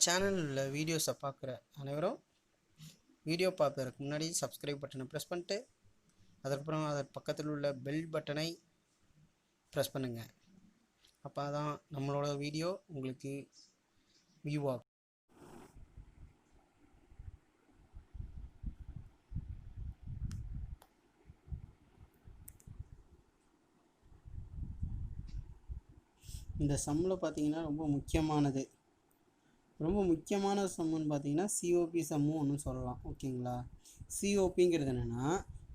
சேனலில் வீடியோஸை பார்க்குற அனைவரும் வீடியோ பார்ப்பதற்கு முன்னாடி சப்ஸ்கிரைப் பட்டனை ப்ரெஸ் பண்ணிட்டு அதுக்கப்புறம் அதன் பக்கத்தில் உள்ள பெல் பட்டனை ப்ரெஸ் பண்ணுங்கள். அப்போ தான் நம்மளோட வீடியோ உங்களுக்கு வியூ ஆகும். இந்த சம்மில் பார்த்தீங்கன்னா ரொம்ப முக்கியமான சம்முன்னு பார்த்தீங்கன்னா சிஓபி சம்மும் ஒன்று சொல்லலாம். ஓகேங்களா, சிஓபிங்கிறது என்னென்னா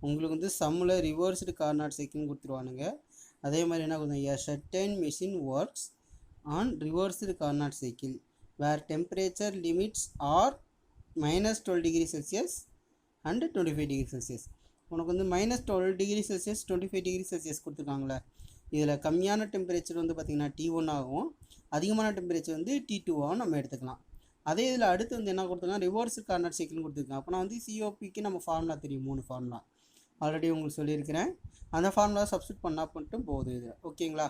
உங்களுக்கு வந்து சம்மில் ரிவர்ஸ்டு கார்னாட் சைக்கிள்னு கொடுத்துருவானுங்க. அதே மாதிரி என்ன கொடுத்தா a certain machine works on reversed Carnot cycle where temperature limits are -12 degree Celsius and 25 degree Celsius. உனக்கு வந்து -12 டிகிரி செல்சியஸ் 25 டிகிரி செல்சியஸ் கொடுத்துருக்காங்களே. இதில் கம்மியான டெம்பரேச்சர் வந்து பார்த்திங்கன்னா T1 ஆகும், அதிகமான டெம்பரேச்சர் வந்து T2ஆகும் நம்ம எடுத்துக்கலாம். அதே இதில் அடுத்து வந்து என்ன கொடுத்துருக்காங்க, ரிவர்ஸ் கார்னர் சைக்கிள்னு கொடுத்துருக்காங்க. அப்போ நான் வந்து சிஓபிக்கு நம்ம ஃபார்முலா தெரியும், 3 ஃபார்முலா ஆல்ரெடி உங்களுக்கு சொல்லியிருக்கிறேன். அந்த ஃபார்முலா சப்ஸ்டியூட் பண்ணால் மட்டும் போகுது இது. ஓகேங்களா,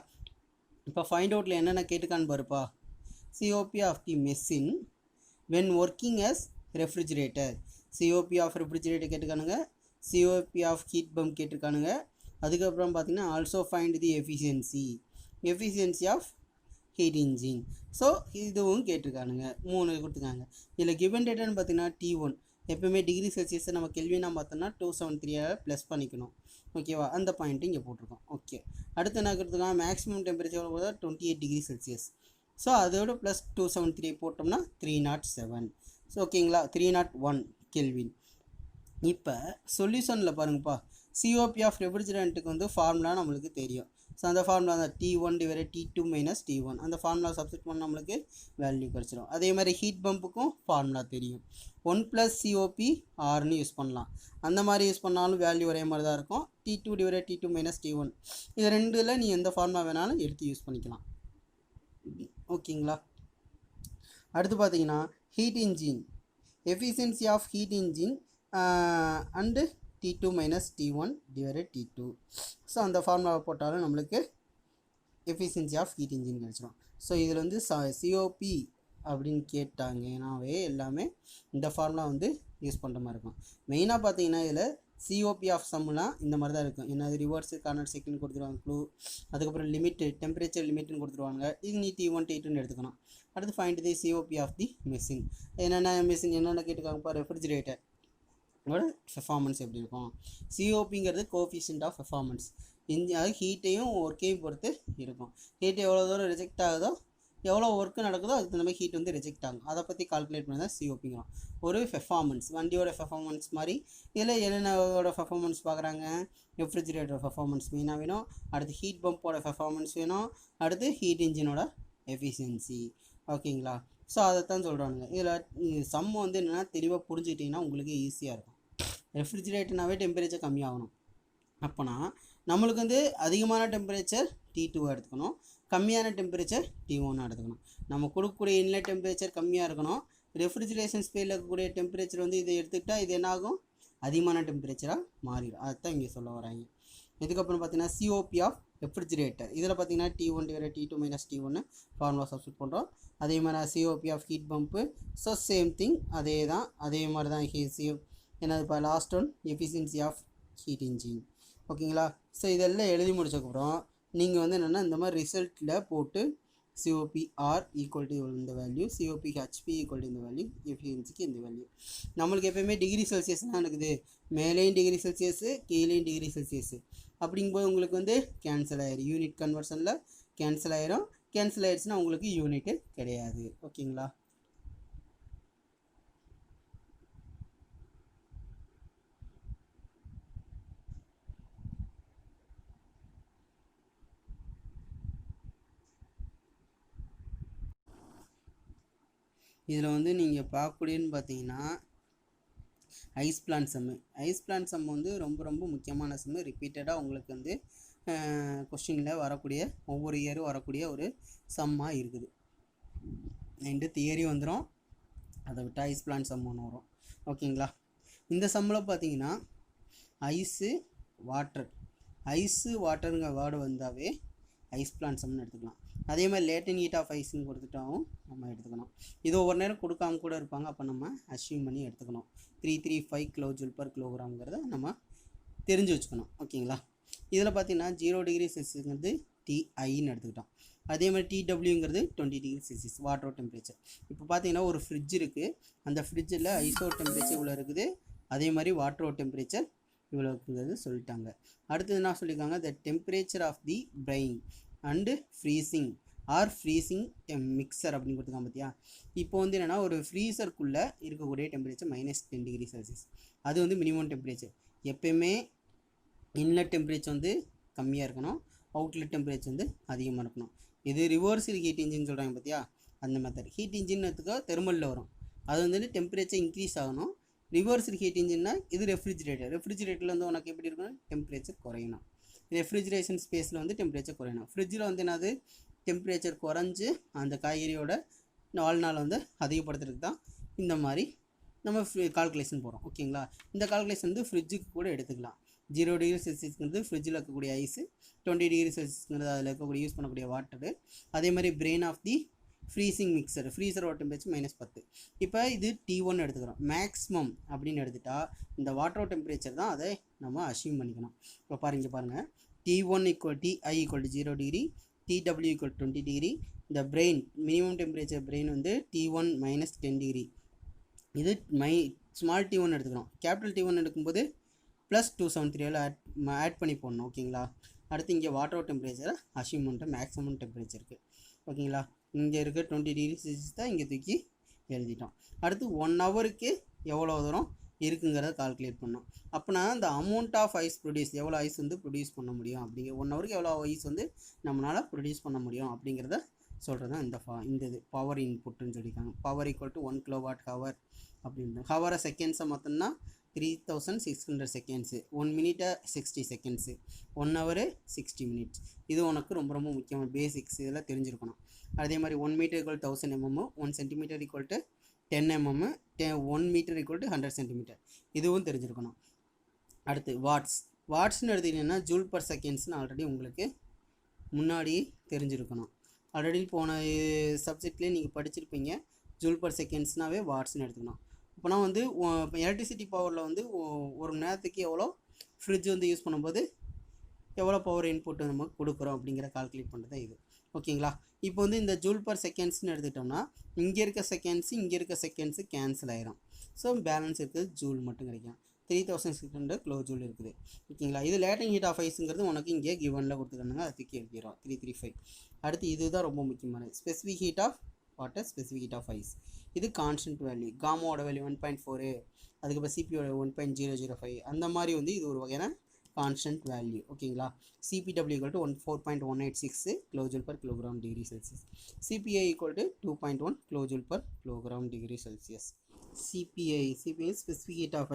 இப்போ ஃபைண்ட் அவுட்டில் என்னென்ன கேட்டுக்கான்னு பாருப்பா. COP of the machine when working as refrigerator, COP of refrigerator கேட்டுக்கானுங்க, சிஓபி ஆஃப் ஹீட் பம்ப் கேட்டிருக்கானுங்க. அதுக்கப்புறம் பார்த்தீங்கன்னா also find the efficiency of heat engine. So இதுவும் கேட்டிருக்கானுங்க, 3 கொடுத்துருக்காங்க. இதில் கிவன் டேட்டான்னு பார்த்தீங்கன்னா T1 எப்போயுமே டிகிரி செல்சியஸை நம்ம கெல்வினாக பார்த்தோம்னா 273 ப்ளஸ் பண்ணிக்கணும். ஓகேவா, அந்த பாயிண்ட்டு இங்கே போட்டிருக்கோம். ஓகே, அடுத்து என்ன கொடுத்துருக்காங்க, மேக்ஸிமம் டெம்பரேச்சர் எவ்வளோ போதா 28 டிகிரி செல்சியஸ். ஸோ அதோட ப்ளஸ் 273 போட்டோம்னா 307. ஸோ ஓகேங்களா, 301 கெல்வின். இப்போ சொல்யூஷனில் பாருங்கப்பா, சிஓபி ஆஃப் ரெஃப்ரிஜரண்ட்டுக்கு வந்து ஃபார்முலா நம்மளுக்கு தெரியும். ஸோ அந்த ஃபார்முலா தான் T1 / T2 - T1. அந்த ஃபார்முலா சப்ஸ்டிட் பண்ண நம்மளுக்கு வேல்யூ கிடச்சிடும். அதே மாதிரி ஹீட் பம்புக்கும் ஃபார்முலா தெரியும், 1 + COP/Rன்னு யூஸ் பண்ணலாம். அந்த மாதிரி யூஸ் பண்ணாலும் வேல்யூ ஒரே மாதிரி தான் இருக்கும். T2 / T2 - T1 இது ரெண்டில் நீ எந்த ஃபார்முலா வேணாலும் எடுத்து யூஸ் பண்ணிக்கலாம். ஓகேங்களா, அடுத்து பார்த்தீங்கன்னா heat engine efficiency of heat engine and T2 - T1 / T2. So அந்த ஃபார்முலாவை போட்டாலும் நம்மளுக்கு எஃபிஷியன்சி ஆஃப் ஹீட் இன்ஜின் கிடச்சிடும். ஸோ இதில் வந்து சிஓபி அப்படின்னு கேட்டாங்கன்னாவே எல்லாமே இந்த ஃபார்முலா வந்து யூஸ் பண்ணுற மாதிரி இருக்கும். மெயினாக பார்த்தீங்கன்னா இதில் சிஓபி ஆஃப் சம்முலாம் இந்த மாதிரி தான் இருக்கும். என்னது ரிவர்ஸ் கார்னர் சைக்கிள்னு கொடுத்துருவாங்க க்ளூ, அதுக்கப்புறம் டெம்பரேச்சர் லிமிட்னு கொடுத்துருவாங்க. இது நீ T1 T2ன்னு எடுத்துக்கணும். அடுத்து find the C O P of the machine. என்னென்ன கேட்டுக்காங்கப்பா, ரெஃப்ரிஜிரேட்டர் பெர்ஃபார்மன்ஸ் எப்படி இருக்கும். சிஓபிங்கிறது கோஎஃபிஷியன்ட் ஆஃப் பெர்ஃபார்மன்ஸ், அது ஹீட்டையும் ஒர்க்கையும் பொறுத்து இருக்கும். ஹீட் எவ்வளோ தூரம் ரிஜெக்ட் ஆகுதோ, எவ்வளோ ஒர்க்கு நடக்குதோ அதுக்கு தகுந்த மாதிரி ஹீட் வந்து ரிஜெக்ட் ஆகும். அதை பற்றி கால்குலேட் பண்ணி தான் சிஓபிங்கிறோம். ஒரு பெர்ஃபார்மன்ஸ், வண்டியோட பெர்ஃபார்மன்ஸ் மாதிரி இதில் என்னென்னோட பெர்ஃபார்மன்ஸ் பார்க்குறாங்க, ரெஃப்ரிஜிரேட்டர் பெர்ஃபார்மன்ஸ் மெயினாக வேணும், அடுத்து ஹீட் பம்போட பெர்ஃபார்மன்ஸ் வேணும், அடுத்து ஹீட் இன்ஜினோட எஃபிஷியன்சி. ஓகேங்களா, ஸோ அதைத்தான் சொல்கிறானுங்க. இதில் சம் வந்து என்னென்னா தெளிவாக புரிஞ்சுக்கிட்டிங்கன்னா உங்களுக்கு ஈஸியாக இருக்கும். ரெஃப்ரிஜிரேட்டர்னாவே டெம்பரேச்சர் கம்மியாகணும். அப்போனா நம்மளுக்கு வந்து அதிகமான டெம்பரேச்சர் T2 எடுத்துக்கணும், கம்மியான டெம்பரேச்சர் T1 எடுத்துக்கணும். நம்ம கொடுக்கக்கூடிய இன்லெட் டெம்பரேச்சர் கம்மியாக இருக்கணும். ரெஃப்ரிஜிரேஷன் ஸ்பேஸில் இருக்கக்கூடிய டெம்பரேச்சர் வந்து இதை எடுத்துக்கிட்டால் இது என்ன ஆகும், அதிகமான டெம்பரேச்சராக மாறிடும். அதுதான் இங்கே சொல்ல வராங்க. இதுக்கப்புறம் பார்த்தீங்கன்னா சிஓபி ஆஃப் ரெஃப்ரிஜிரேட்டர், இதில் பார்த்தீங்கன்னா T1 / T2 - T1 formula substitute பண்ணுறோம். அதே மாதிரி C O P of heat pump, so same thing, அதே மாதிரி தான் என்னது இப்போ last one efficiency of heat engine. ஓகேங்களா, ஸோ இதெல்லாம் எழுதி முடிச்சதுக்கப்புறம் நீங்கள் வந்து என்னென்னா இந்த மாதிரி ரிசல்ட்டில் போட்டு COPR = இந்த வேல்யூ, COPHP = இந்த வேல்யூ, எஃபிஷியன்சிக்கு இந்த வேல்யூ. நம்மளுக்கு எப்போயுமே டிகிரி செல்சியஸ் தான் இருக்குது, மேலேயும் டிகிரி செல்சியஸு கீழேயும் டிகிரி செல்சியஸு. அப்படிங்கும்போது உங்களுக்கு வந்து கேன்சல் ஆயிடும், யூனிட் கன்வர்ஷனில் கேன்சல் ஆயிரும். கேன்சல் ஆயிடுச்சுன்னா உங்களுக்கு யூனிட்டு கிடையாது. ஓகேங்களா, இதில் வந்து நீங்கள் பார்க்கக்கூடியன்னு பார்த்தீங்கன்னா ஐஸ் பிளான் சம்மு வந்து ரொம்ப முக்கியமான சம்மு. ரிப்பீட்டடாக உங்களுக்கு வந்து கொஸ்டினில் வரக்கூடிய ஒவ்வொரு இயரும் வரக்கூடிய ஒரு சம்மாக இருக்குது. ரெண்டு தியரி வந்துடும், அதை விட்டு ஐஸ் பிளான் சம் ஒன்று வரும். ஓகேங்களா, இந்த சம்மில் பார்த்தீங்கன்னா ஐஸு வாட்டருங்கிற வேர்டு வந்தாவே ஐஸ் பிளான் சம்னு எடுத்துக்கலாம். அதே மாதிரி லேட்டன் ஹீட் ஆஃப் ஐஸ்ன்னு கொடுத்துட்டாவும் நம்ம எடுத்துக்கணும். இது ஒவ்வொரு நேரம் கொடுக்காம கூட இருப்பாங்க, அப்போ நம்ம அஸ்யூம் பண்ணி எடுத்துக்கணும். 335 kJ/kg நம்ம தெரிஞ்சு வச்சுக்கணும். ஓகேங்களா. இதில் பார்த்தீங்கன்னா 0 டிகிரி செல்சியஸ்ங்கிறது டிஐன்னு எடுத்துக்கிட்டோம். அதே மாதிரி டிடபிள்யூங்கிறது 20 டிகிரி செல்சியஸ் வாட்டர் டெம்பரேச்சர். இப்போ பார்த்தீங்கன்னா ஒரு ஃப்ரிட்ஜ் இருக்குது, அந்த ஃப்ரிட்ஜில் ஐஸோ டெம்பரேச்சர் இவ்வளோ இருக்குது, அதே மாதிரி வாட்டரோ டெம்பரேச்சர் இவ்வளோ இருக்குங்கிறது சொல்லிட்டாங்க. அடுத்தது என்ன சொல்லியிருக்காங்க, the temperature of the brine and freezing or freezing mixture அப்படின்னு கொடுத்துருக்காங்க பார்த்தியா. இப்போ வந்து என்னென்னா ஒரு ஃப்ரீசருக்குள்ளே இருக்கக்கூடிய டெம்பரேச்சர் -10 டிகிரி செல்சியஸ், அது வந்து மினிமம் டெம்பரேச்சர். எப்பயுமே இன்லெட் டெம்பரேச்சர் வந்து கம்மியாக இருக்கணும், அவுட்லெட் டெம்பரேச்சர் வந்து அதிகமாக இருக்கணும். இது ரிவர்சல் ஹீட் இன்ஜின் சொல்கிறாங்க பார்த்தியா, அந்த மெத்தட். ஹீட் இன்ஜின் எடுத்துக்கோ தெர்மலில் வரும், அது வந்துட்டு டெம்பரேச்சர் இன்க்ரீஸ் ஆகணும். ரிவர்சல் ஹீட் இன்ஜின்னா இது ரெஃப்ரிஜிரேட்டரில் வந்து உனக்கு எப்படி இருக்கணும், டெம்பரேச்சர் குறையணும். ரெஃப்ரிஜிரேஷன் ஸ்பேஸில் வந்து டெம்பரேச்சர் குறையணும். ஃப்ரிட்ஜில் வந்து என்னது, டெம்பரேச்சர் குறைஞ்சி அந்த காய்கறியோட வாழ்நாள் வந்து அதிகப்படுத்துறதுக்கு தான் இந்த மாதிரி நம்ம கால்குலேஷன் போகிறோம். ஓகேங்களா. இந்த கால்குலேஷன் வந்து ஃப்ரிட்ஜுக்கு கூட எடுத்துக்கலாம். 0 டிகிரி செல்சியஸ்ங்கிறது ஃப்ரிட்ஜில் இருக்கக்கூடிய ஐஸு, 20 டிகிரி செல்சியஸ்ங்கிறது அதில் இருக்கக்கூடிய யூஸ் பண்ணக்கூடிய வாட்டரு, அதே மாதிரி brine of the freezing mixture, ஃப்ரீசரோட டெம்பரேச்சர் -10. இப்போ இது T1 எடுத்துக்கிறோம். மேக்ஸிமம் அப்படின்னு எடுத்துட்டா இந்த வாட்டர் டெம்பரேச்சர் தான் அதை நம்ம அஸ்யூம் பண்ணிக்கணும். இப்போ பாருங்கள், T1 = TI = 0 degree, TW = 20 degree. இந்த பிரெயின் மினிமம் டெம்பரேச்சர் பிரெயின் வந்து T1 -10 டிகிரி. இது ஸ்மால் T1 எடுத்துக்கிறோம். கேபிட்டல் T1 எடுக்கும்போது +273 ஆட் பண்ணி போடணும். ஓகேங்களா. அடுத்து இங்கே வாட்டர் டெம்பரேச்சரை அஸ்யூம் பண்ணிட்டு மேக்ஸிமம் டெம்பரேச்சருக்கு. ஓகேங்களா. இங்கே இருக்க 20 டிகிரி செல்சியஸ் தான் இங்கே தூக்கி எழுதிட்டோம். அடுத்து 1 ஹவருக்கு எவ்வளோ தூரம் இருக்குங்கிறத கால்குலேட் பண்ணோம். அப்போனா இந்த அமௌண்ட் ஆஃப் ஐஸ் ப்ரொடியூஸ், எவ்வளோ ஐஸ் வந்து ப்ரொடியூஸ் பண்ண முடியும் அப்படிங்கிற, 1 ஹவருக்கு எவ்வளோ ஐஸ் வந்து நம்மளால் ப்ரொடியூஸ் பண்ண முடியும் அப்படிங்கிறத சொல்கிறது தான் இந்த இது பவர் இன்புட்டுன்னு சொல்லியிருக்காங்க. பவர் = 1 kWh அப்படின்னு. ஹவரை செகண்ட்ஸை மொத்தம்னா 3600 செகண்ட்ஸு, 1 மினிட்டை 60 செகண்ட்ஸு, 1 ஹவரு 60 மினிட்ஸ். இது உனக்கு ரொம்ப ரொம்ப முக்கியமான பேசிக்ஸ், இதெல்லாம் தெரிஞ்சிருக்கணும். அதே மாதிரி 1 metre = 1000 mm, 1 centimetre = 10 mm, 1 metre = 100 centimetre, இதுவும் தெரிஞ்சிருக்கணும். அடுத்து வாட்ஸ்ன்னு எடுத்துக்கிட்டிங்கன்னா ஜூல்/செகண்ட்ஸ்னு ஆல்ரெடி உங்களுக்கு முன்னாடி தெரிஞ்சிருக்கணும். ஆல்ரெடி போன சப்ஜெக்ட்லேயே நீங்கள் படிச்சிருப்பீங்க. ஜூல்/செகண்ட்ஸ்னாவே வாட்ஸ்ன்னு எடுத்துக்கணும். அப்போனா வந்து எலக்ட்ரிசிட்டி பவரில் வந்து ஒரு நேரத்துக்கு எவ்வளோ ஃப்ரிட்ஜ் வந்து யூஸ் பண்ணும்போது எவ்வளோ பவர் இன்புட் நம்ம கொடுக்குறோம் அப்படிங்கிற கால்குலேட் பண்ணுறது இது. ஓகேங்களா. இப்போ வந்து இந்த ஜூல்/செகண்ட்ஸ்னு எடுத்துக்கிட்டோம்னா இங்கே இருக்க செகண்ட்ஸு கேன்சல் ஆயிரும். ஸோ பேலன்ஸ் இருக்குது ஜூல் மட்டும் கிடைக்கும். 3600 kJ இருக்குது. ஓகேங்களா. இது லேட்டன் ஹீட் ஆஃப் ஐஸுங்கிறது உனக்கு இங்கே கிவனில் கொடுத்துருக்காங்க, அது தூக்கி எழுதிடும் 335. அடுத்து இதுதான் ரொம்ப முக்கியமானது, specific heat of water, specific heat of ice. இது கான்ஸ்டன்ட் வேல்யூ. காமோட வேல்யூ 1.4, அதுக்கப்புறம் சிபியோட 1.005, அந்த மாதிரி வந்து இது ஒரு வகையான கான்ஸ்டன்ட் வேல்யூ. ஓகேங்களா. CPW = 4.186 kJ/kg degree Celsius. CPI = 2.1 kJ/kg degree Celsius. CPI specific heat of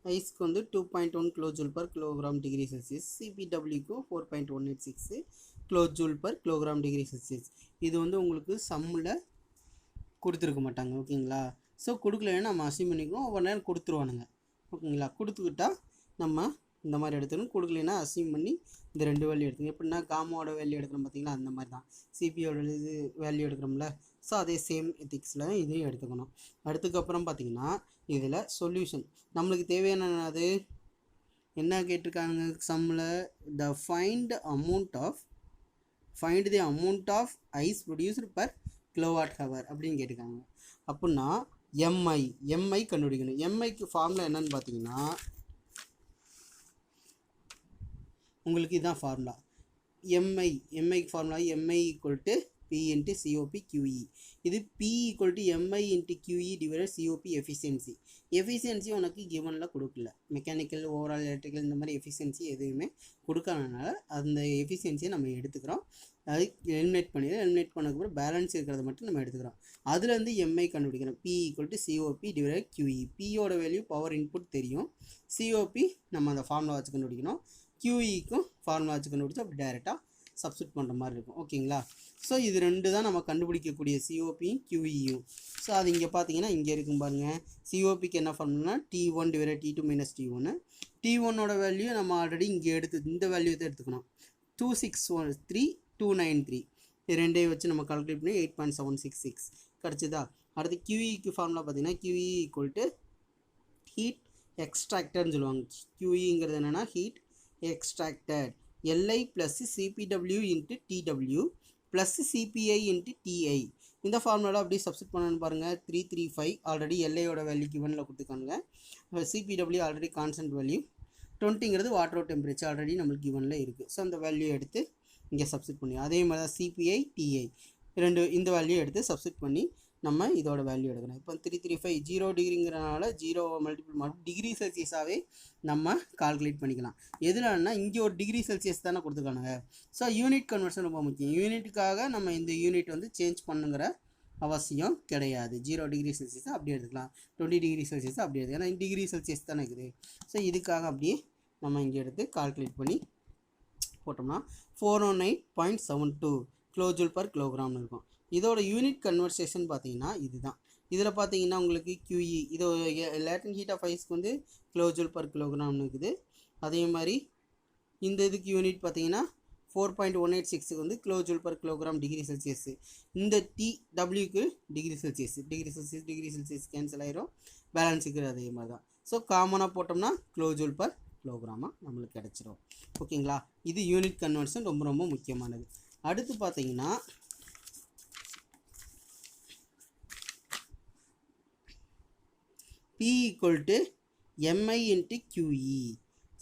ஐஸ்க்கு வந்து 2.1 kJ/kg degree Celsius. CPWக்கு 4.186 kJ/kg degree Celsius. இது வந்து உங்களுக்கு சம்மில் கொடுத்துருக்க மாட்டாங்க. ஓகேங்களா. ஸோ கொடுக்கலன்னா நம்ம அஸ்யூம் பண்ணிக்குவோம், ஒவ்வொரு நேரம் கொடுத்துருவானுங்க. ஓகேங்களா. கொடுத்துக்கிட்டா நம்ம இந்த மாதிரி எடுத்துக்கணும், கொடுக்கலன்னா அஸ்யூம் பண்ணி இந்த 2 வேல்யூ எடுத்துங்க. எப்படின்னா காமோட வேல்யூ எடுக்கிறோம் பார்த்தீங்களா, அந்த மாதிரி தான் சிபியோட இது வேல்யூ எடுக்கிறோம்ல. ஸோ அதே சேம் எத்திக்ஸில் இதையும் எடுத்துக்கணும். அதுக்கப்புறம் பார்த்தீங்கன்னா இதில் சொல்யூஷன் நம்மளுக்கு தேவையானது என்ன கேட்டிருக்காங்க சம்மில், find the amount of ice produced per kWh அப்படின்னு கேட்டிருக்காங்க. அப்படின்னா எம்ஐ கண்டுபிடிக்கணும். எம்ஐக்கு ஃபார்முலா என்னன்னு பார்த்தீங்கன்னா உங்களுக்கு இதுதான் ஃபார்முலா. எம்ஐக்கு formula MI = P × COP QE. இது P = MI × QE / COP efficiency. Efficiency உனக்கு கிவனில் கொடுக்கல. மெக்கானிக்கல், ஓவரால், எலக்ட்ரிக்கல் இந்த மாதிரி எஃபிஷியன்சி எதுவுமே கொடுக்காதனால அந்த எஃபிஷியன்சியை நம்ம எடுத்துக்கிறோம். அது எலிமினேட் பண்ணதுக்கப்புறம் பேலன்ஸ் இருக்கிறத மட்டும் நம்ம எடுத்துக்கிறோம். அதுலேருந்து எம்ஐ கண்டுபிடிக்கிறோம். P = COP / QE. பியோட வேல்யூ பவர் இன்புட் தெரியும், COP நம்ம அந்த ஃபார்முலா வச்சு கண்டுபிடிக்கணும், QEக்கும் ஃபார்முலா வச்சு கண்டுபிடிச்சா அப்படி டேரெக்டாக சப்ஸ்டிட் பண்ணுற மாதிரி இருக்கும். ஓகேங்களா. ஸோ இது 2 தான் நம்ம கண்டுபிடிக்கக்கூடிய COPயும் QEயும். ஸோ அது இங்கே பார்த்தீங்கன்னா இங்கே இருக்கும் பாருங்கள். COPக்கு என்ன ஃபார்முலானா T1 / T2 - T1. T1ஓட வேல்யூ நம்ம ஆல்ரெடி இங்கே இந்த வேல்யூ தான் எடுத்துக்கணும், 2613,293. இது ரெண்டையும் வச்சு நம்ம கால்குலேட் பண்ணி 8.766 கிடச்சிதா. அடுத்து QEக்கு ஃபார்முலா பார்த்தீங்கன்னா QE ஈக்குவல் டு ஹீட் எக்ஸ்ட்ராக்டர்னு சொல்லுவாங்க. QEங்கிறது என்னென்னா heat extracted LI plus CPW into TW plus CPI into TI. இந்த ஃபார்முலாவில் அப்படியே சப்ஸ்டிட் பண்ணணும்னு பாருங்கள். 335 ஆல்ரெடி LIயோட வேல்யூ கிவனில் கொடுத்துக்கானுங்க. CPW ஆல்ரெடி கான்ஸ்டன்ட் வேல்யூ, 20ங்கிறது வாட்டர் டெம்பரேச்சர் ஆல்ரெடி நம்மளுக்கு கிவனில் இருக்குது. ஸோ அந்த வேல்யூ எடுத்து இங்கே சப்ஸ்டிட் பண்ணி, அதே மாதிரி தான் CPI TI இந்த வேல்யூ எடுத்து சப்ஸ்டிட் பண்ணி நம்ம இதோட வேல்யூ எடுக்கணும். இப்போ 335 0 டிகிரிங்கிறனால 0 மல்டிபிள் டிகிரி செல்சியஸாகவே நம்ம கால்குலேட் பண்ணிக்கலாம். எதுலன்னா இங்கே ஒரு டிகிரி செல்சியஸ் தானே கொடுத்துருக்கானுங்க. ஸோ யூனிட் கன்வர்ஷன் ரொம்ப முக்கியம். யூனிட்டுக்காக நம்ம இந்த யூனிட் வந்து சேஞ்ச் பண்ணுங்கிற அவசியம் கிடையாது. 0 டிகிரி செல்சியஸை அப்படியே எடுத்துக்கலாம், 20 டிகிரி செல்சியஸை அப்படியே எடுத்து, ஏன்னா டிகிரி செல்சியஸ் தானே இருக்குது. ஸோ இதுக்காக அப்படியே நம்ம இங்கே எடுத்து கால்குலேட் பண்ணி போட்டோம்னா 409.72 கிலோஜூல் பர் கிலோகிராம்னு இருக்கும். இதோட யூனிட் கன்வர்சேஷன் பார்த்தீங்கன்னா இதுதான். இதில் பார்த்தீங்கன்னா உங்களுக்கு QE இது லேட்டன் ஹீட் ஆஃப் ஐஸ்க்கு வந்து கிலோஜூல் பர் கிலோகிராம்னு இருக்குது. அதே மாதிரி இந்த இதுக்கு யூனிட் பார்த்தீங்கன்னா 4.186க்கு வந்து kilojoule per kilogram degree Celsius. இந்த TWக்கு டிகிரி செல்சியஸ் கேன்சல் ஆயிரும், பேலன்ஸுக்கு அதே மாதிரி தான். ஸோ காமனாக போட்டோம்னா கிலோஜூல் பர் கிலோகிராமாக நம்மளுக்கு கிடச்சிரும். ஓகேங்களா, இது யூனிட் கன்வர்ஷன் ரொம்ப ரொம்ப முக்கியமானது. அடுத்து பார்த்தீங்கன்னா P equal to MI into QE.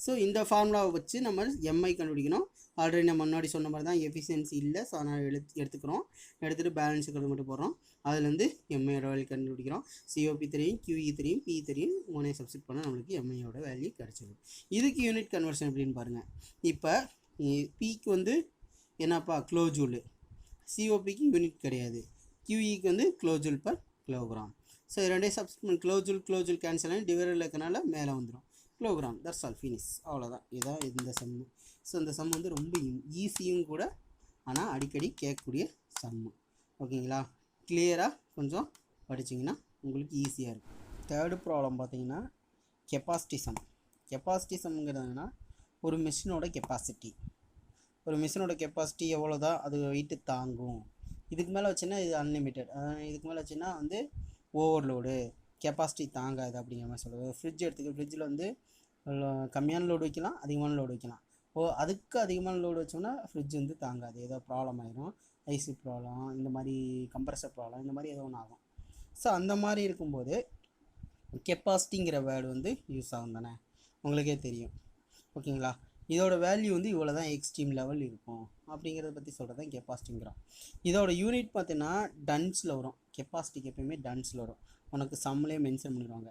So இந்த ஃபார்முலாவை வச்சு நம்ம MI கண்டுபிடிக்கணும். ஆல்ரெடி நம்ம முன்னாடி சொன்ன மாதிரி தான் எஃபிஷியன்சி இல்லை. ஸோ அதனால் எடுத்துக்கிறோம். எடுத்துகிட்டு பேலன்ஸுக்கு மட்டும் போடுறோம். அதுலேருந்து MIயோட வேல்யூ கண்டுபிடிக்கிறோம். COP தெரியும், QE தெரியும், P தெரியும். மூணே சப்ஸ்டிட் பண்ணால் நம்மளுக்கு MIயோட வேல்யூ கிடச்சிது. இதுக்கு யூனிட் கன்வர்ஷன் எப்படின்னு பாருங்கள். இப்போ Pக்கு வந்து என்னப்பா கிலோஜூல், COPக்கு யூனிட் கிடையாது, QEக்கு வந்து கிலோஜூல் பர் கிலோகிராம். ஸோ ரெண்டே சப்ஸ்டிட் கிலோஜூல் கேன்சல் ஆகி டிவைடரில் இருக்கனால மேலே வந்துடும் கிலோகிராம். தட்ஸ் ஆல், ஃபினிஷ், அவ்வளோதான். இதுதான் இந்த சம்மு. ஸோ இந்த சம் வந்து ரொம்ப ஈஸியும் கூட, ஆனால் அடிக்கடி கேட்கக்கூடிய சம்மு. ஓகேங்களா, கிளியராக கொஞ்சம் படிச்சிங்கன்னா உங்களுக்கு ஈஸியாக இருக்கும். தேர்டு ப்ராப்ளம் பார்த்தீங்கன்னா கெப்பாசிட்டி சம். கெப்பாசிட்டி சம்ங்கிறதுனா ஒரு மிஷினோட கெப்பாசிட்டி எவ்வளோ தான் அது வெயிட்டு தாங்கும். இதுக்கு மேலே வச்சுன்னா இது அன்லிமிட்டட், இதுக்கு மேலே வச்சுன்னா வந்து ஓவர்லோடு, கெப்பாசிட்டி தாங்காது அப்படிங்கிற மாதிரி சொல்லுவது. ஃப்ரிட்ஜ் ஃப்ரிட்ஜில் வந்து கம்மியான லோடு வைக்கலாம், அதிகமான லோடு வைக்கலாம். அதுக்கு அதிகமான லோடு வச்சோம்னா ஃப்ரிட்ஜ் வந்து தாங்காது, ஏதோ ப்ராப்ளம் ஆயிரும், ஐசி ப்ராப்ளம், இந்த மாதிரி கம்ப்ரஸர் ப்ராப்ளம், இந்த மாதிரி ஏதோ ஒன்று ஆகும். ஸோ அந்த மாதிரி இருக்கும்போது கெப்பாசிட்டிங்கிற வேர்டு வந்து யூஸ் ஆகும் தானே, உங்களுக்கே தெரியும். ஓகேங்களா, இதோட வேல்யூ வந்து இவ்வளோ தான் எக்ஸ்ட்ரீம் லெவல் இருக்கும் அப்படிங்கிறத பற்றி சொல்கிறது தான் கெப்பாசிட்டிங்கிறோம். இதோட யூனிட் பார்த்தீங்கன்னா டன்ஸில் வரும். கெப்பாசிட்டிக்கு எப்பயுமே டன்ஸில் வரும். உனக்கு சம்லேயே மென்ஷன் பண்ணிடுவாங்க.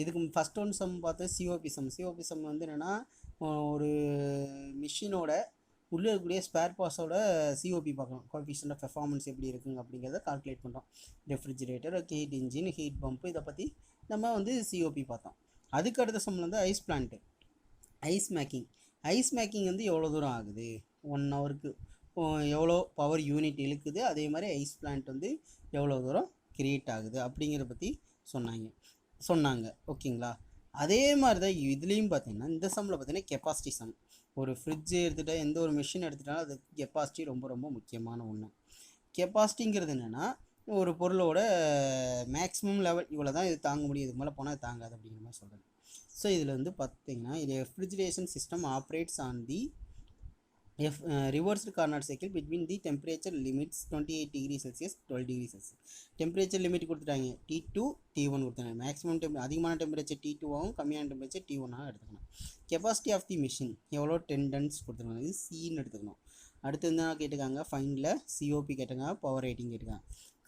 இதுக்கு ஃபஸ்ட் ஒன் சம் பார்த்து சிஓபி சம் வந்து என்னென்னா ஒரு மிஷினோட உள்ளே இருக்கக்கூடிய ஸ்பேர் பார்ட்ஸோட சிஓபி பார்க்கணும், கோஎஃபிஷியன்ட் ஆஃப் பெர்ஃபார்மன்ஸ் எப்படி இருக்குங்க அப்படிங்கிறத கால்குலேட் பண்ணுறோம். Refrigerator, heat engine, heat pump, இதை பற்றி நம்ம வந்து சிஓபி பார்த்தோம். அதுக்கு அடுத்த சம்மில் வந்து ஐஸ் பிளான்ட்டு, ஐஸ் மேக்கிங் வந்து எவ்வளோ தூரம் ஆகுது, 1 ஹவருக்கு எவ்வளோ பவர் யூனிட் இழுக்குது, அதே மாதிரி ஐஸ் பிளான்ட் வந்து எவ்வளோ தூரம் கிரியேட் ஆகுது அப்படிங்கிறத பற்றி சொன்னாங்க. ஓகேங்களா, அதே மாதிரி தான் இதுலேயும் பார்த்தீங்கன்னா இந்த சம்மில் பார்த்தீங்கன்னா கெப்பாசிட்டி சம். ஒரு ஃப்ரிட்ஜ் எடுத்துகிட்டால், எந்த ஒரு மிஷின் எடுத்துட்டாலும் அது கெப்பாசிட்டி ரொம்ப ரொம்ப முக்கியமான ஒன்று. கெப்பாசிட்டிங்கிறது என்னென்னா ஒரு பொருளோட மேக்ஸிமம் லெவல் இவ்வளோ தான் இது தாங்க முடியும், இதுக்கு மேலே போனால் தாங்காது அப்படிங்கிற மாதிரி சொல்கிறது. ஸோ இதில் வந்து பார்த்தீங்கன்னா இது refrigeration system operates on the reversed Carnot cycle between the temperature limits 28 degree Celsius 12 degree Celsius. Temperature limit கொடுத்துட்டாங்க, T2 T1 கொடுத்தாங்க. மேக்ஸிமம் அதிகமான டெம்பரேச்சர் T2 ஆகும், கம்மியான டெம்பரேச்சர் T1 எடுத்துக்கணும். கெப்பாசிட்டி ஆஃப் தி மிஷின் எவ்வளோ 10 tons கொடுத்துருக்காங்க, இது Cன்னு எடுத்துக்கணும். அடுத்து என்ன கேட்டுக்காங்க, ஃபைனில் சிஓபி கேட்டாங்க, பவர் ரேட்டிங் கேட்டுக்காங்க.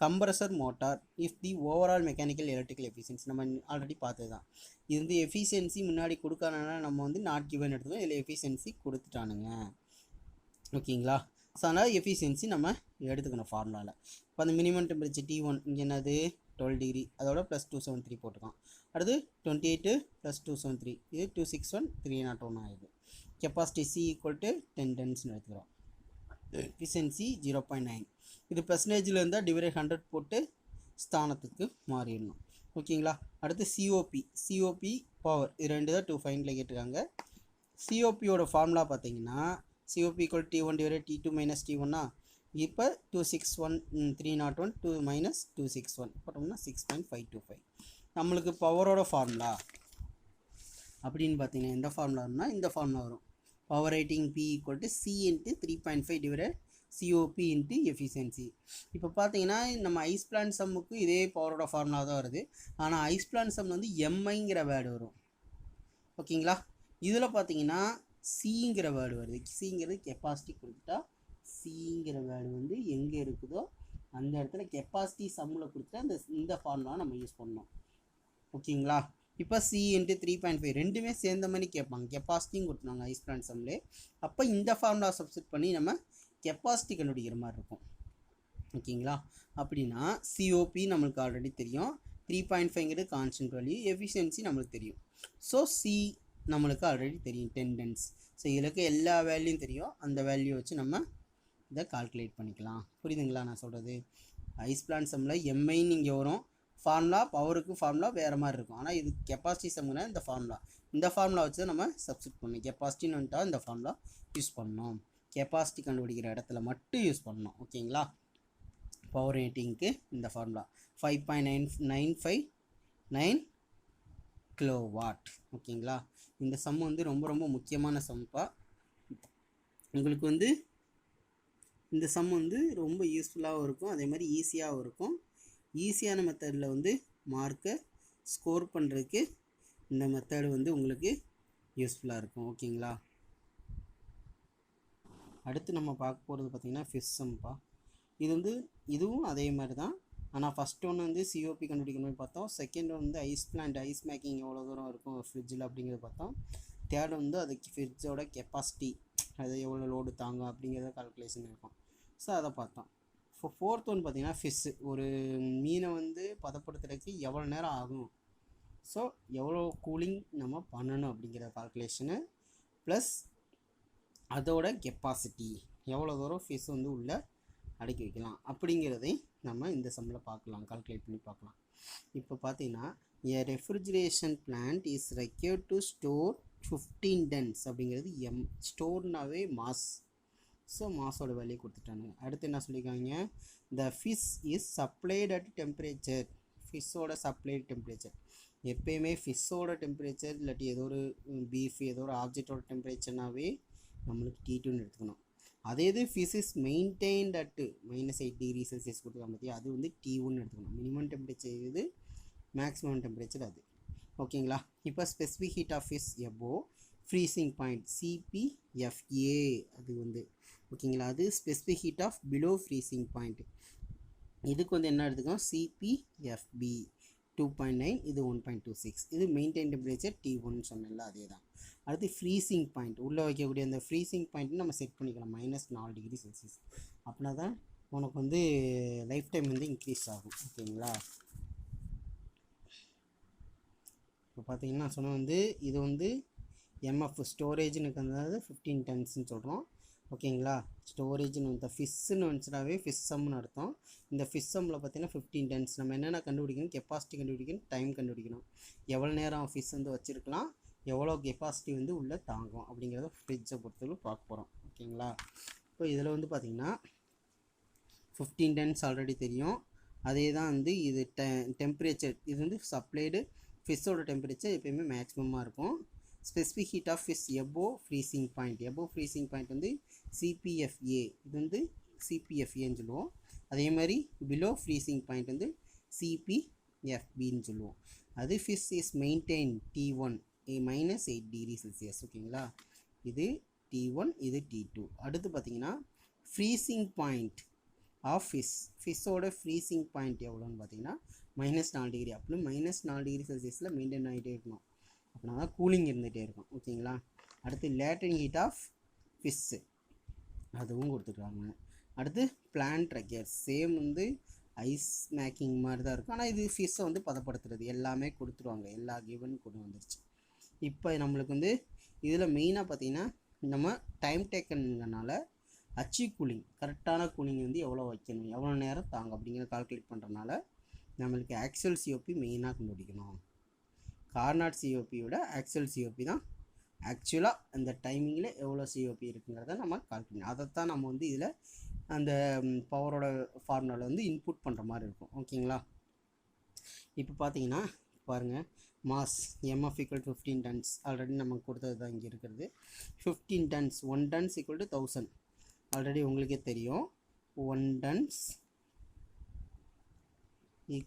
Compressor motor if the overall mechanical electrical efficiency நம்ம ஆல்ரெடி பார்த்தது தான். இது வந்து எஃபிஷியன்சி முன்னாடி கொடுக்காதனால நம்ம வந்து நாட் கிவன் எடுத்துக்கோம், இதில் எஃபிஷியன்சி கொடுத்துட்டானுங்க. ஓகேங்களா, ஸோ அதனால் எஃபிஷியன்சி நம்ம எடுத்துக்கணும் ஃபார்முலாவில். இப்போ அந்த மினிமம் டெம்பரேச்சர் T1 இங்கே என்னது 12 டிகிரி, அதோட +273 போட்டுக்கலாம். அடுத்து 28 + 273 இது 261 301 ஆகுது. கெப்பாசிட்டி C = 10 tons எடுத்துக்கிறோம். எஃபிஷியன்சி 0.9. இது பெர்சன்டேஜில் இருந்தால் டிவைட் 100 போட்டு ஸ்தானத்துக்கு மாறிடணும். ஓகேங்களா, அடுத்து சிஓபி பவர், இது ரெண்டு தான் 2 ஃபைனில் கேட்டிருக்காங்க. சிஓபியோட ஃபார்முலா பார்த்தீங்கன்னா COP = T1 / T2 - T1. இப்போ 261 301 2 மைனஸ் 261 போட்டோம்னா 6.525. நம்மளுக்கு பவரோட ஃபார்முலா அப்படின்னு பார்த்தீங்கன்னா எந்த ஃபார்முலான்னா இந்த ஃபார்முலா வரும். Power rating P = C × 3.5 divided COP × efficiency. இப்போ பார்த்தீங்கன்னா நம்ம ஐஸ் பிளான் சம்முக்கு இதே பவரோட ஃபார்முலா தான் வருது. ஆனால் ஐஸ் பிளான் சம் வந்து எம்ஐங்கிற வேர்டு வரும். ஓகேங்களா? இதில் பார்த்தீங்கன்னா சிங்கிற வேர்டு வருது. சிங்கிறது கெப்பாசிட்டி கொடுத்துட்டா சிங்கிற வேர்டு வந்து எங்கே இருக்குதோ அந்த இடத்துல கெப்பாசிட்டி சம்மில் கொடுத்துட்டா இந்த ஃபார்முலா நம்ம யூஸ் பண்ணோம். ஓகேங்களா? இப்போ C × 3.5 ரெண்டுமே சேர்ந்த மாதிரி கேட்பாங்க. கெப்பாசிட்டியும் கொடுத்துருவாங்க ஐஸ் பிளான் சம்லே. அப்போ இந்த ஃபார்முலா சப்ஸ்டிட் பண்ணி நம்ம கெப்பாசிட்டி கண்டுபிடிக்கிற மாதிரி இருக்கும். ஓகேங்களா? அப்படின்னா COP நம்மளுக்கு ஆல்ரெடி தெரியும். 3.5ங்கிறது கான்ஸ்டன்ட் வேல்யூ. எஃபிஷியன்சி நம்மளுக்கு தெரியும். ஸோ C நம்மளுக்கு ஆல்ரெடி தெரியும் 10 டென்ஸ். ஸோ இதுக்கு எல்லா வேல்யூவும் தெரியும். அந்த வேல்யூ வச்சு நம்ம இதை கால்குலேட் பண்ணிக்கலாம். புரியுதுங்களா நான் சொல்கிறது? ஐஸ் பிளான் சம்மில் எம்ஐன்னு இங்கே வரும். ஃபார்முலா பவருக்கு ஃபார்முலா வேறு மாதிரி இருக்கும். ஆனால் இது கெப்பாசிட்டி சம்முன்னா இந்த ஃபார்முலா வச்சு நம்ம சப்ஸ்டிட் பண்ணணும். கெப்பாசிட்டின்னு வந்துட்டால் இந்த ஃபார்முலா யூஸ் பண்ணணும். கெப்பாசிட்டி கண்டுபிடிக்கிற இடத்துல மட்டும் யூஸ் பண்ணணும். ஓகேங்களா? பவர் ரேட்டிங்க்கு இந்த ஃபார்முலா 5.959 கிலோவாட். ஓகேங்களா? இந்த சம் வந்து ரொம்ப ரொம்ப முக்கியமான சம்ப்பா. உங்களுக்கு வந்து இந்த சம் வந்து ரொம்ப யூஸ்ஃபுல்லாகவும் இருக்கும், அதே மாதிரி ஈஸியாகவும் இருக்கும். ஈஸியான மெத்தடில் வந்து மார்க்கை ஸ்கோர் பண்ணுறதுக்கு இந்த மெத்தடு வந்து உங்களுக்கு யூஸ்ஃபுல்லாக இருக்கும். ஓகேங்களா? அடுத்து நம்ம பார்க்க போகிறது பார்த்திங்கன்னா ஃபிஷ் சம்ப்பா. இது வந்து இதுவும் அதே மாதிரி தான். ஆனால் ஃபஸ்ட் ஒன்று வந்து COP கண்டுபிடிக்கணும்னு பார்த்தோம். செகண்ட் ஒன்று வந்து ஐஸ் பிளான்ட் ஐஸ் மேக்கிங் எவ்வளோ தூரம் இருக்கும் ஃப்ரிட்ஜில் அப்படிங்கிறத பார்த்தோம். தேர்ட் வந்து அதுக்கு ஃப்ரிட்ஜோட கெப்பாசிட்டி அது எவ்வளோ லோடு தாங்கும் அப்படிங்கிறத கால்குலேஷன் இருக்கும். ஸோ அதை பார்த்தோம். இப்போ ஃபோர்த் ஒன்று பார்த்திங்கன்னா ஃபிஷ்ஷு. ஒரு மீனை வந்து பதப்படுத்துறதுக்கு எவ்வளோ நேரம் ஆகும், ஸோ எவ்வளோ கூலிங் நம்ம பண்ணணும் அப்படிங்கிற கால்குலேஷனு ப்ளஸ் அதோட கெப்பாசிட்டி எவ்வளோ தூரம் ஃபிஷ் வந்து உள்ளே அடக்கி வைக்கலாம் அப்படிங்கிறதை நம்ம இந்த சம்மில் பார்க்கலாம், கால்குலேட் பண்ணி பார்க்கலாம். இப்போ பார்த்தீங்கன்னா a refrigeration plant is required to store 15 tons அப்படிங்கிறது ஸ்டோர்னாவே மாஸ். ஸோ மாஸோட வேல்யூ கொடுத்துட்டாங்க. அடுத்து என்ன சொல்லியிருக்காங்க, the fish is supplied at temperature. ஃபிஷ்ஷோட சப்ளைடு டெம்பரேச்சர் எப்பயுமே ஃபிஷ்ஷோட டெம்பரேச்சர் இல்லாட்டி ஏதோ ஒரு பீஃப் ஏதோ ஒரு ஆப்ஜெக்டோட டெம்பரேச்சர்னாவே நம்மளுக்கு T2ன்னு எடுத்துக்கணும். அதே இது fish is maintained at -8 degree Celsius கொடுத்துருக்காங்க பார்த்தியா, அது வந்து T1 எடுத்துக்கணும். மினிமம் டெம்பரேச்சர் இது, மேக்ஸிமம் டெம்பரேச்சர் அது. ஓகேங்களா? இப்போ specific heat of fish above freezing point CPFA அது வந்து ஓகேங்களா. அது specific heat of below freezing point. இதுக்கு வந்து என்ன எடுத்துக்கோம், CPFB 2.9, இது 1.26. இது மெயின்டைன் டெம்பரேச்சர் T1 சொன்னல அதே தான். அடுத்து ஃப்ரீசிங் பாயிண்ட் உள்ளே வைக்கக்கூடிய அந்த ஃப்ரீசிங் பாயிண்ட் நம்ம செட் பண்ணிக்கலாம் -4 டிகிரி செல்சியஸ். அப்படின்னா தான் உனக்கு வந்து லைஃப் டைம் வந்து இன்க்ரீஸ் ஆகும். ஓகேங்களா? இப்போ பார்த்தீங்கன்னா நான் சொன்ன வந்து இது வந்து MF ஸ்டோரேஜ்னு இருக்கிறது 15 டன்ஸ்ன்னு சொல்கிறோம். ஓகேங்களா? ஸ்டோரேஜ்னு இந்த ஃபிஷ்ஷுன்னு வந்துச்சுனாவே ஃபிஷ் சம்னு அர்த்தம். இந்த ஃபிஷ் சம்மில் பார்த்தீங்கன்னா 15 டன்ஸ். நம்ம என்னென்ன கண்டுபிடிக்கணும், கெப்பாசிட்டி கண்டுபிடிக்கணும், டைம் கண்டுபிடிக்கணும், எவ்வளோ நேரம் ஃபிஷ் வந்து வச்சுருக்கலாம், எவ்வளோ கெப்பாசிட்டி வந்து உள்ளே தாங்கும் அப்படிங்கிறத ஃப்ரிட்ஜை பொறுத்தவரை பார்க்க போகிறோம். ஓகேங்களா? இப்போ இதில் வந்து பார்த்திங்கன்னா 15 டன்ஸ் ஆல்ரெடி தெரியும். அதே தான் வந்து இது டெம்பரேச்சர் இது வந்து சப்ளைடு ஃபிஷ்ஷோட டெம்பரேச்சர் எப்பயுமே மேக்ஸிமமாக இருக்கும். Specific heat of fish above freezing point. Above freezing point வந்து CPFA, இது வந்து CPFAன்னு சொல்லுவோம். அதே மாதிரி பிலோ ஃப்ரீசிங் பாயிண்ட் வந்து CPFBன்னு சொல்லுவோம். அது fish is maintain T1 -8 degree Celsius. ஓகேங்களா? இது T1, இது T2. அடுத்து பார்த்தீங்கன்னா ஃப்ரீசிங் பாயிண்ட் ஆஃப் ஃபிஷ்ஷோட ஃப்ரீசிங் பாயிண்ட் எவ்வளோன்னு பார்த்தீங்கன்னா -4 டிகிரி. அப்படி -4 டிகிரி செல்சியஸில் மெயின்டைன் ஆகிட்டே இருக்கணும். அப்படின்னா தான் கூலிங் இருந்துகிட்டே இருக்கும். ஓகேங்களா? அடுத்து லேட்டன் ஹீட் ஆஃப் ஃபிஷ்ஷு அதுவும் கொடுத்துருக்காங்க. அடுத்து பிளான்ட் ரெக்கேர்ஸ் சேம் வந்து ஐஸ் மேக்கிங் மாதிரி தான் இருக்கும். ஆனால் இது ஃபிஷ்ஷை வந்து பதப்படுத்துறது எல்லாமே கொடுத்துருவாங்க. எல்லா கிவன் கொண்டு வந்துருச்சு. இப்போ நம்மளுக்கு வந்து இதில் மெயினாக பார்த்திங்கன்னா நம்ம டைம் டேக்கன்ங்கிறனால அச்சீவ் கூலிங் கரெக்டான கூலிங் வந்து எவ்வளோ வைக்கணும், எவ்வளோ நேரம் தாங்க அப்படிங்கிற கால்குலேட் பண்ணுறதுனால நம்மளுக்கு ஆக்சுவல் COP மெயினாக கண்டுபிடிக்கணும். கார்னாட் COPயோட ஆக்சுவல் COP தான் ஆக்சுவலாக அந்த டைமிங்கில் எவ்வளோ COP இருக்குங்கிறத நம்ம கால்குலேட். அதைத்தான் நம்ம வந்து இதில் அந்த பவரோட ஃபார்முலாவில் வந்து இன்புட் பண்ணுற மாதிரி இருக்கும். ஓகேங்களா? இப்போ பார்த்தீங்கன்னா பாருங்கள், மாஸ் mf = 15 tons ஆல்ரெடி நமக்கு கொடுத்தது தான் இங்கே இருக்கிறது. 15 tons 1 tons = 1000 ஆல்ரெடி உங்களுக்கே தெரியும். 1 tons =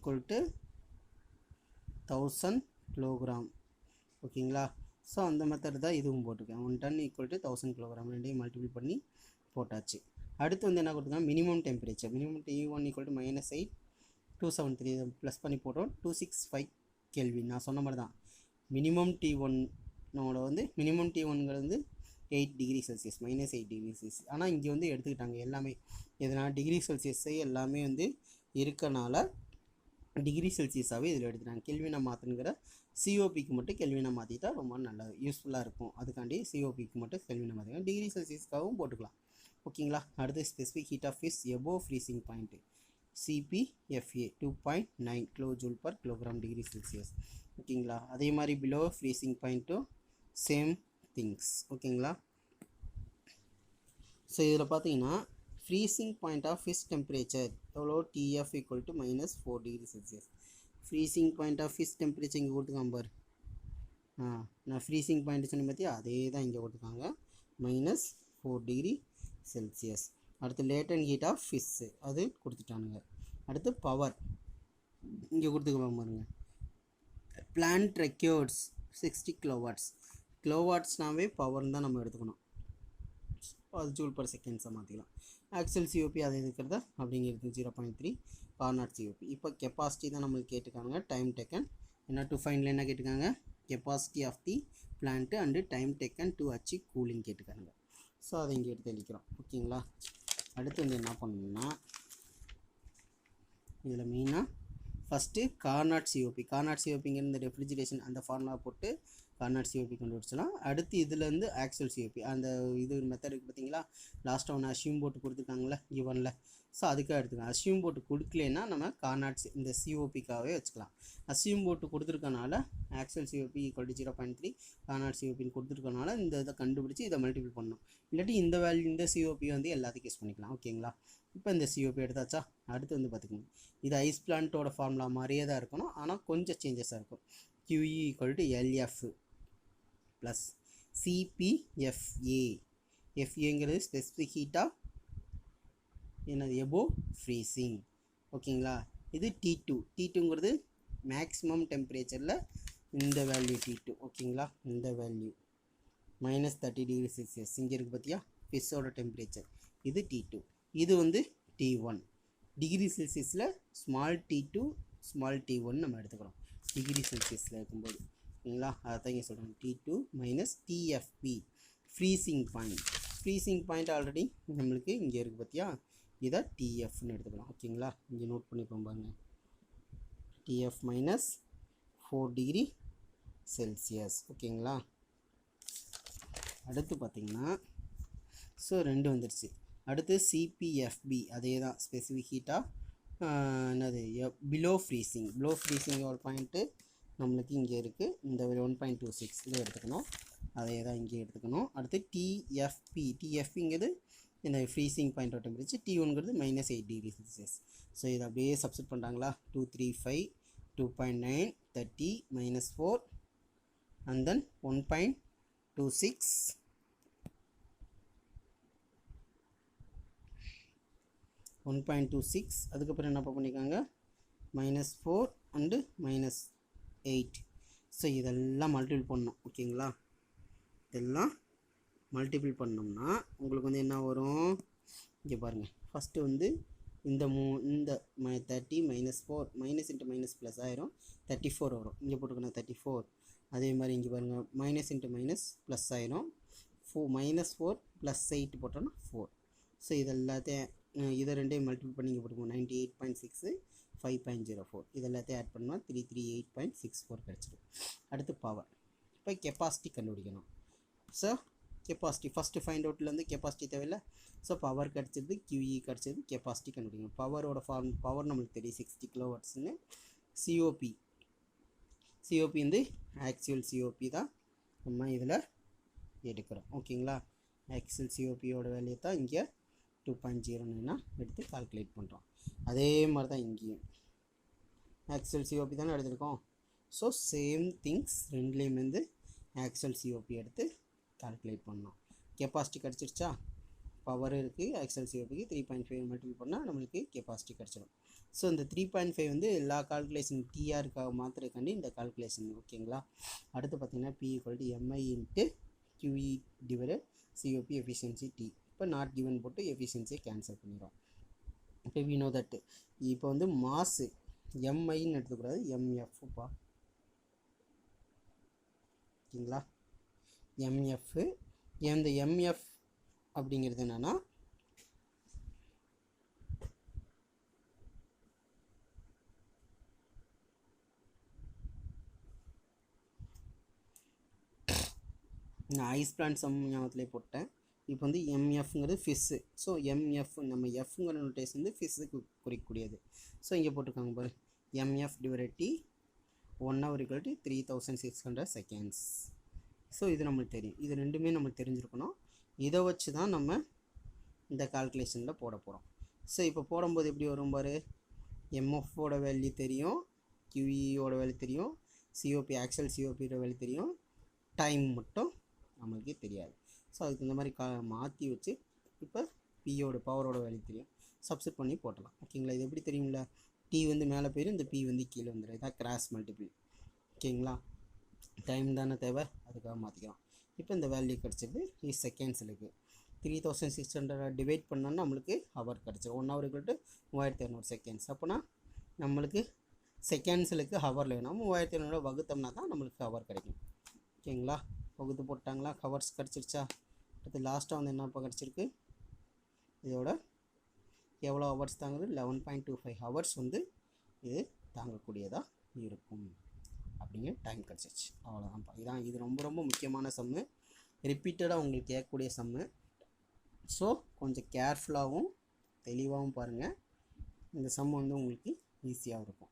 1000 கிலோகிராம். ஓகேங்களா? ஸோ அந்த மெத்தட் தான் இதுவும் போட்டிருக்கேன். 1 ton = 1000 கிலோகிராம் ரெண்டையும் மல்டிபிள் பண்ணி போட்டாச்சு. அடுத்து வந்து என்ன கொடுத்துருக்காங்க, minimum temperature. Minimum T1 = -8 273 plus பண்ணி போட்டோம் 265 கெல்வின். நான் சொன்ன மாதிரி தான் மினிமம் T1ஓட வந்து மினிமம் T1ங்கிறது வந்து 8 டிகிரி செல்சியஸ் -8 டிகிரி செல்சியஸ். ஆனால் இங்கே வந்து எடுத்துக்கிட்டாங்க எல்லாமே எதனால் டிகிரி செல்சியஸை எல்லாமே வந்து இருக்கனால டிகிரி செல்சியஸாகவே இதில் எடுத்துட்டாங்க. கெல்வினை மாற்றணுங்கிற சிஓபிக்கு மட்டும் கெல்வினை மாற்றிட்டா ரொம்ப நல்லது, யூஸ்ஃபுல்லாக இருக்கும். அதுக்காண்டி சிஓபிக்கு மட்டும் கெல்வினை மாற்றிக்கலாம், டிகிரி செல்சியஸ்க்காகவும் போட்டுக்கலாம். ஓகேங்களா? அடுத்து specific heat of fish above freezing point CPFA 2.9 kilojoule per kilogram degree Celsius. ஓகேங்களா? அதே மாதிரி பிலோ ஃப்ரீசிங் பாயிண்ட்டும் சேம் திங்ஸ். ஓகேங்களா? ஸோ இதில் பார்த்தீங்கன்னா freezing point of fish temperature எவ்வளோ, TF = -4 degree Celsius. Freezing point of fish temperature இங்கே கொடுத்துருக்காங்க பாரு. நான் ஃப்ரீசிங் பாயிண்ட் சொன்ன பற்றி அதே தான் இங்கே கொடுத்துருக்காங்க, -4 டிகிரி செல்சியஸ். அடுத்து லேட்டன் ஹீட் ஆஃப் ஃபிஷ்ஷு அது கொடுத்துட்டானுங்க. அடுத்து பவர் இங்கே கொடுத்துக்கலாம் பாருங்க. Plant ரெக்யூர்ட்ஸ் 60 kilowatts. கிலோவாட்ஸ்னாவே பவர்னு தான் நம்ம எடுத்துக்கணும், அது ஜூல் பர் செகண்ட்ஸை மாற்றிக்கலாம். ஆக்சுவல் சிஓபி அது இருக்கிறதா அப்படிங்கிறது 0.3 கார்னாட் சிஓபி. இப்போ கெப்பாசிட்டி தான் நம்மளுக்கு கேட்டுக்காங்க, டைம் டேக்கன் என்ன டு ஃபைண்டில் என்ன கேட்டுக்காங்க, capacity of the plant and time taken to achieve cooling கேட்டுக்காங்க. ஸோ அதை இங்கே எடுத்து எழுதிக்கிறோம். ஓகேங்களா? அடுத்து வந்து என்ன பண்ணணும்னா இதில் மெயினாக ஃபஸ்ட்டு கார்னாட் சிஓபிங்கிற இந்த ரெஃப்ரிஜிரேஷன் அந்த ஃபார்முலா போட்டு கார்னாட் சிஓபி கண்டுபிடிச்சலாம். அடுத்து இதுலேருந்து ஆக்சுவல் சிஓபி அந்த இது மெத்தட் இருக்குது பார்த்தீங்களா, லாஸ்ட்டாக ஒன்று அஷ்யூம் போட்டு கொடுத்துருக்காங்களே கிவனில். ஸோ அதுக்காக எடுத்துக்கலாம். அஷ்யூம் போட்டு கொடுக்கலன்னா நம்ம கார்னாட் இந்த சிஓபிக்காகவே வச்சுக்கலாம். அஷ்யூம் போட்டு கொடுத்துருக்கனால ஆக்சுவல் சிஓபி = 0.3 கார்னாட் சிஓபின்னு கொடுத்துருக்கனால இந்த இதை கண்டுபிடிச்சி இதை மல்டிபிள் பண்ணணும். இல்லாட்டி இந்த வேல்யூ இந்த சிஓபி வந்து எல்லாத்துக்கும் யூஸ் பண்ணிக்கலாம். ஓகேங்களா? இப்போ இந்த சிஓபி எடுத்தாச்சா? அடுத்து வந்து பார்த்துக்கோங்க, இது ஐஸ் பிளான்ட்டோட ஃபார்முலா மாதிரியே தான் இருக்கணும், ஆனால் கொஞ்சம் சேஞ்சஸாக இருக்கும். QE = LF plus CPFA. FAங்கிறது ஸ்பெசிஃபிக் ஹீட் ஆஃப் என்னது எபோவ் ஃப்ரீசிங். ஓகேங்களா? இது T2ங்கிறது மேக்ஸிமம் டெம்பரேச்சரில் இந்த வேல்யூ T2. ஓகேங்களா? இந்த வேல்யூ -30 டிகிரி செல்சியஸ் இங்கே இருக்குது பார்த்தியா, ஃபிஷ்ஷோட டெம்பரேச்சர். இது T2. இது வந்து T1 டிகிரி செல்சியஸில் ஸ்மால் T2 ஸ்மால் T1 நம்ம எடுத்துக்கிறோம் டிகிரி செல்சியஸில் இருக்கும்போது. ஓகேங்களா? அதை தான் இங்கே சொல்கிறோம், T2 - TFP freezing point already நம்மளுக்கு இங்கே இருக்குது பார்த்தியா, இதை TFன்னு எடுத்துக்கலாம். ஓகேங்களா? இங்கே நோட் பண்ணிப்போம் பாருங்க, TF -4 டிகிரி செல்சியஸ். ஓகேங்களா? அடுத்து பார்த்திங்கன்னா ஸோ 2 வந்துடுச்சு. அடுத்து CPFB அதே தான் ஸ்பெசிஃபிக் ஹீட்டாக என்னது பிலோ ஃப்ரீசிங்கோட பாயிண்ட்டு நம்மளுக்கு இங்கே இருக்குது, இந்த 1.26 இதை எடுத்துக்கணும், அதே தான் இங்கே எடுத்துக்கணும். அடுத்து TFPங்கிறது இந்த ஃப்ரீசிங் பாயிண்டோட டெம்பரேச்சர், T1ங்கிறது -8 டிகிரி செல்சியஸ். ஸோ இதை அப்படியே சப்ஸ்டிட் பண்ணுறாங்களா, 235 2.9 30 -4 and then 1.26 அதுக்கப்புறம் என்ன பண்ணியிருக்காங்க -4 அண்டு -8. ஸோ இதெல்லாம் மல்டிபிள் பண்ணணும். ஓகேங்களா? இதெல்லாம் மல்டிபிள் பண்ணோம்னா உங்களுக்கு வந்து என்ன வரும், இங்கே பாருங்கள். ஃபஸ்ட்டு வந்து இந்த 30 -4 மைனஸ் இன்ட்டு மைனஸ் ப்ளஸ் ஆயிரும், 34 வரும். இங்கே போட்டுக்கணும் 34. அதே மாதிரி இங்கே பாருங்கள், மைனஸ் இன்ட்டு மைனஸ் ப்ளஸ் ஆயிரும், -4 + 8 போட்டோன்னா 4. ஸோ இது எல்லாத்தையும் இதை ரெண்டையும் மல்டிபிள் பண்ணி இங்கே போட்டுக்கோங்க, 98.6 5.04 இது எல்லாத்தையும் ஆட் பண்ணால் 338.64 கிடச்சிடும். அடுத்து பவர். இப்போ கெப்பாசிட்டி கண்டுபிடிக்கணும். ஸோ கெப்பாசிட்டி ஃபஸ்ட்டு ஃபைண்ட் அவுட்லேருந்து கெப்பாசிட்டி தேவையில்லை. ஸோ பவர் கிடச்சிது, QE கிடச்சிது, கெப்பாசிட்டி கண்டுபிடிக்கணும். பவரோட பவர் நம்மளுக்கு தெரியும் 60 கிலோவாட்ஸ்ன்னு. சிஓபி வந்து ஆக்சுவல் சிஓபி தான் நம்ம இதில் எடுக்கிறோம். ஓகேங்களா? ஆக்சுவல் சிஓபியோட வேல்யூ தான் இங்கே 2.09 எடுத்து கால்குலேட் பண்ணுறோம். அதே மாதிரி தான் இங்கேயும் ஆக்சுவல் சிஓபி தானே எடுத்துருக்கோம். ஸோ சேம் திங்ஸ் ரெண்டுலேயும் வந்து ஆக்சுவல் சிஓபி எடுத்து கால்குலேட் பண்ணோம். கெப்பாசிட்டி கிடச்சிருச்சா? பவர் இருக்குது, ஆக்சுவல் சிஓபிக்கு 3.5 மல்டிபிள் பண்ணால் நம்மளுக்கு கெப்பாசிட்டி கிடச்சிடும். ஸோ இந்த 3.5 வந்து எல்லா கால்குலேஷன் டிஆருக்காக மாத்திரக்காண்டி இந்த கால்குலேஷன். ஓகேங்களா? அடுத்து பார்த்தீங்கன்னா P = MI × QE / COP efficiency T. இப்போ நாட் கிவன் போட்டு எஃபிஷியன்சியை கேன்சல் பண்ணிடும். இப்போ we know that இப்போ வந்து மாசு MIன்னு எடுத்துக்கூடாது, MFப்பா. ஓகேங்களா? MF. இந்த MF அப்படிங்கிறது என்னன்னா நான் ஐஸ் பிளான்ட் சம் ஞாபகத்திலே போட்டேன். இப்போ வந்து எம்எஃப்ங்கிறது ஃபிஸ்ஸு. ஸோ எம்எஃப் நம்ம எஃப்ங்கிற நோட்டேஷன் வந்து ஃபிஸ்ஸுக்கு குறிக்கக்கூடியது. ஸோ இங்கே போட்டிருக்காங்க பாரு, MF / T 1 hour = 3600 seconds. So இது நம்மளுக்கு தெரியும். இது ரெண்டுமே நம்மளுக்கு தெரிஞ்சிருக்கணும். இதை வச்சு தான் நம்ம இந்த கால்குலேஷனில் போட போகிறோம். ஸோ இப்போ போடும்போது எப்படி வரும் பாரு, எம்எஃப்போட வேல்யூ தெரியும், QEயோட வேல்யூ தெரியும், சிஓபி ஆக்சுவல் சிஓபியோட வேல்யூ தெரியும், டைம் மட்டும் நம்மளுக்கு தெரியாது. ஸோ அதுக்கு இந்த மாதிரி மாற்றி வச்சு இப்போ பியோட பவரோட வேல்யூ தெரியும், சப்ஸ்டிட் பண்ணி போட்டலாம். ஓகேங்களா? இது எப்படி தெரியுங்களா? டி வந்து மேலே போயிடும், இந்த பி வந்து கீழே வந்துடும். இதான் கிராஸ் மல்டிபிள். ஓகேங்களா? டைம் தானே தேவை, அதுக்காக மாற்றிக்கலாம். இப்போ இந்த வேல்யூ கிடச்சிது செகண்ட்ஸில் இருக்குது. 3600 டிவைட் பண்ணோன்னா நம்மளுக்கு ஹவர் கிடச்சிடும். 1 hour = 3200 செகண்ட்ஸ். அப்போனா நம்மளுக்கு செகண்ட்ஸுக்கு ஹவரில் வேணும், 3200 வகுத்தோம்னா தான் நம்மளுக்கு ஹவர் கிடைக்கும். ஓகேங்களா? வகுத்து போட்டாங்களா? ஹவர்ஸ் கிடச்சிருச்சா? அடுத்து லாஸ்ட்டாக வந்து என்னப்பா கிடச்சிருக்கு, இதோட எவ்வளோ ஹவர்ஸ் தாங்குது, 11.25 ஹவர்ஸ் வந்து இது தாங்கக்கூடியதாக இருக்கும் அப்படிங்கிற டைம் கிடச்சிருச்சு. அவ்வளோதான்ப்பா. இது ரொம்ப ரொம்ப முக்கியமான சம்மு, ரிப்பீட்டடாக உங்களுக்கு கேட்கக்கூடிய சம்மு. ஸோ கொஞ்சம் கேர்ஃபுல்லாகவும் தெளிவாகவும் பாருங்கள். இந்த சம் வந்து உங்களுக்கு ஈஸியாக இருக்கும்.